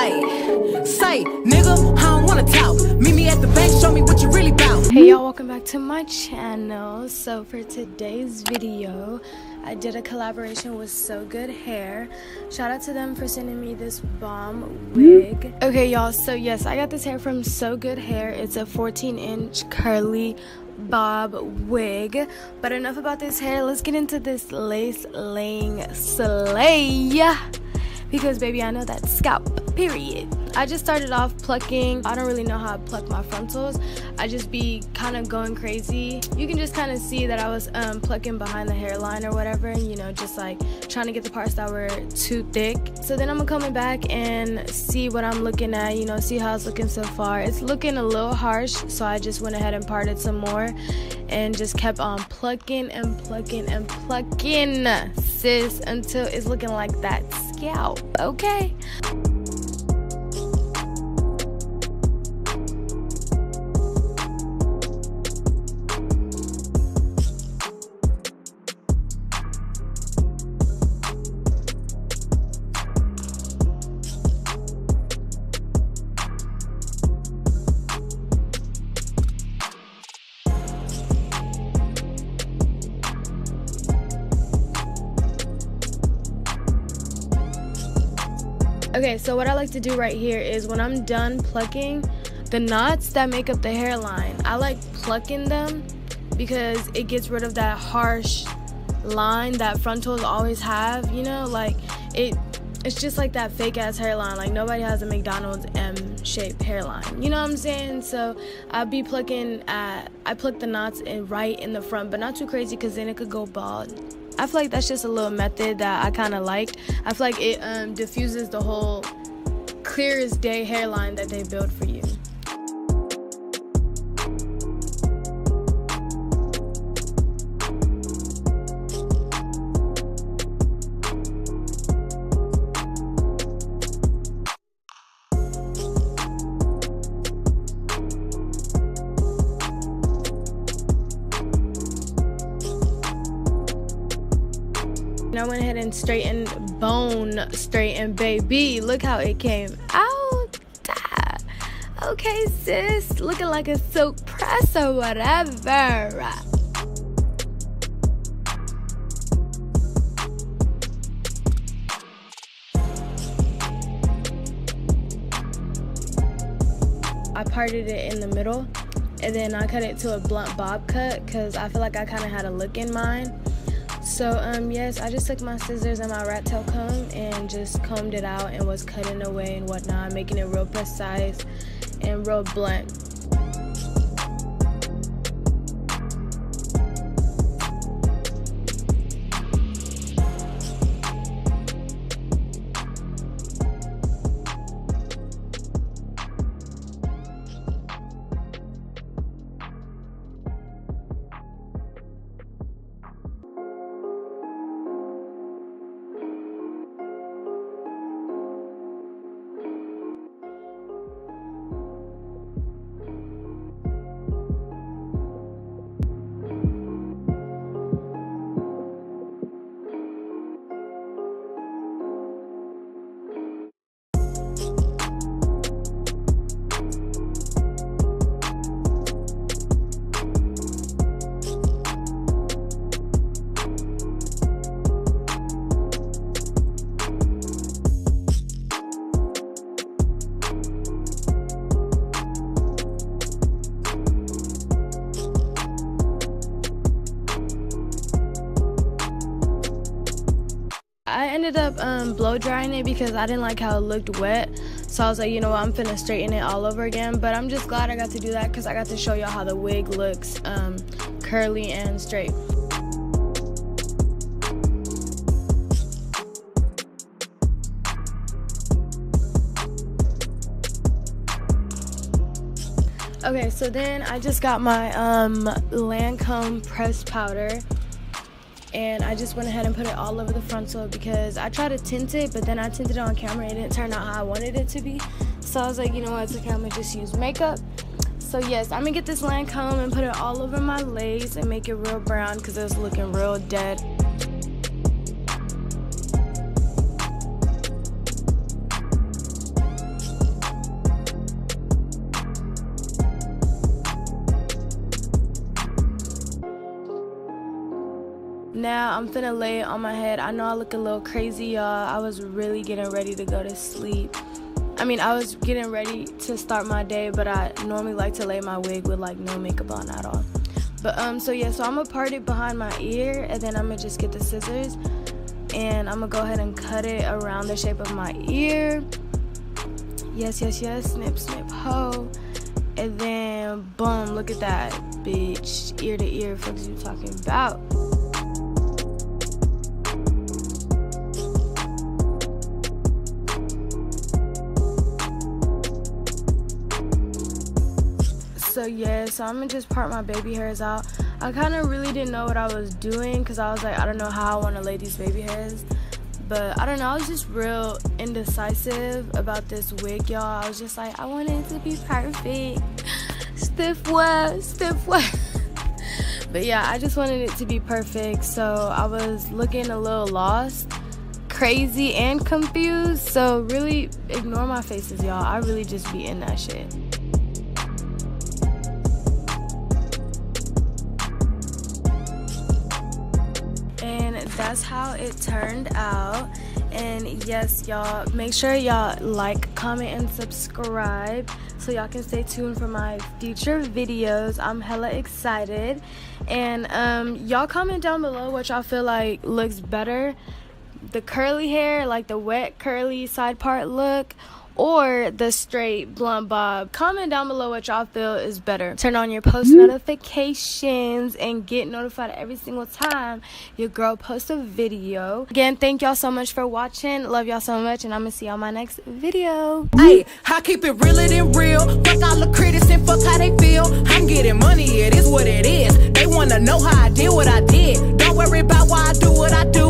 Ay, say, nigga, I don't wanna talk. Meet me at the bank, show me what you really bout. Hey y'all, welcome back to my channel. So for today's video, I did a collaboration with Sogoodhair. Shout out to them for sending me this bomb wig. Okay y'all, so yes, I got this hair from Sogoodhair. It's a 14-inch curly bob wig. But enough about this hair, let's get into this lace laying slay. Because baby, I know that scalp, period. I just started off plucking. I don't really know how to pluck my frontals. I just be kind of going crazy. You can just kind of see that I was plucking behind the hairline or whatever, you know, just like trying to get the parts that were too thick. So then I'm coming back and see what I'm looking at, you know, see how it's looking so far. It's looking a little harsh, so I just went ahead and parted some more and just kept on plucking and plucking and plucking, sis, until it's looking like that scalp, okay? Okay, so what I like to do right here is when I'm done plucking, the knots that make up the hairline, I like plucking them because it gets rid of that harsh line that frontals always have, you know, like it's just like that fake ass hairline. Like nobody has a McDonald's M-shaped hairline, you know what I'm saying? So I'll be plucking I pluck the knots right in the front, but not too crazy because then it could go bald. I feel like that's just a little method that I kind of like. I feel like it diffuses the whole clear as day hairline that they build for you. I went ahead and straightened, bone straightened, baby. Look how it came out. Okay, sis, looking like a silk press or whatever. I parted it in the middle, and then I cut it to a blunt bob cut because I feel like I kind of had a look in mind. So yes, I just took my scissors and my rat tail comb and just combed it out and was cutting away and whatnot, making it real precise and real blunt. I ended up blow drying it because I didn't like how it looked wet. So I was like, you know what, I'm finna straighten it all over again. But I'm just glad I got to do that because I got to show y'all how the wig looks curly and straight. Okay, so then I just got my Lancome pressed powder. And I just went ahead and put it all over the frontal because I tried to tint it, but then I tinted it on camera and it didn't turn out how I wanted it to be. So I was like, you know what, it's okay, I'm gonna just use makeup. So yes, I'm gonna get this Lancome and put it all over my lace and make it real brown because it was looking real dead. Now I'm finna lay it on my head. I know I look a little crazy, y'all. I was really getting ready to go to sleep. I mean, I was getting ready to start my day, but I normally like to lay my wig with like no makeup on at all. But so yeah, so I'm gonna part it behind my ear, and then I'm gonna just get the scissors and I'm gonna go ahead and cut it around the shape of my ear. Yes, snip, snip, ho. And then boom, look at that, bitch. Ear to ear, fuck's you talking about? So yeah, so I'm gonna just part my baby hairs out. I kind of really didn't know what I was doing because I was like, I don't know how I want to lay these baby hairs. But I don't know, I was just real indecisive about this wig, y'all. I was just like, I want it to be perfect. Stiff what? But yeah, I just wanted it to be perfect. So I was looking a little lost, crazy, and confused. So really ignore my faces, y'all. I really just be in that shit. That's how it turned out. And yes, y'all, make sure y'all like, comment, and subscribe so y'all can stay tuned for my future videos. I'm hella excited. And y'all comment down below what y'all feel like looks better, the curly hair, like the wet curly side part look, or the straight blunt bob. Comment down below what y'all feel is better. Turn on your post notifications and get notified every single time your girl posts a video. Again, thank y'all so much for watching. Love y'all so much, and I'm gonna see y'all in my next video. Hey, I keep it realer than real. Fuck all the critics and fuck how they feel. I'm getting money, it is what it is. They wanna know how I did what I did. Don't worry about why I do what I do.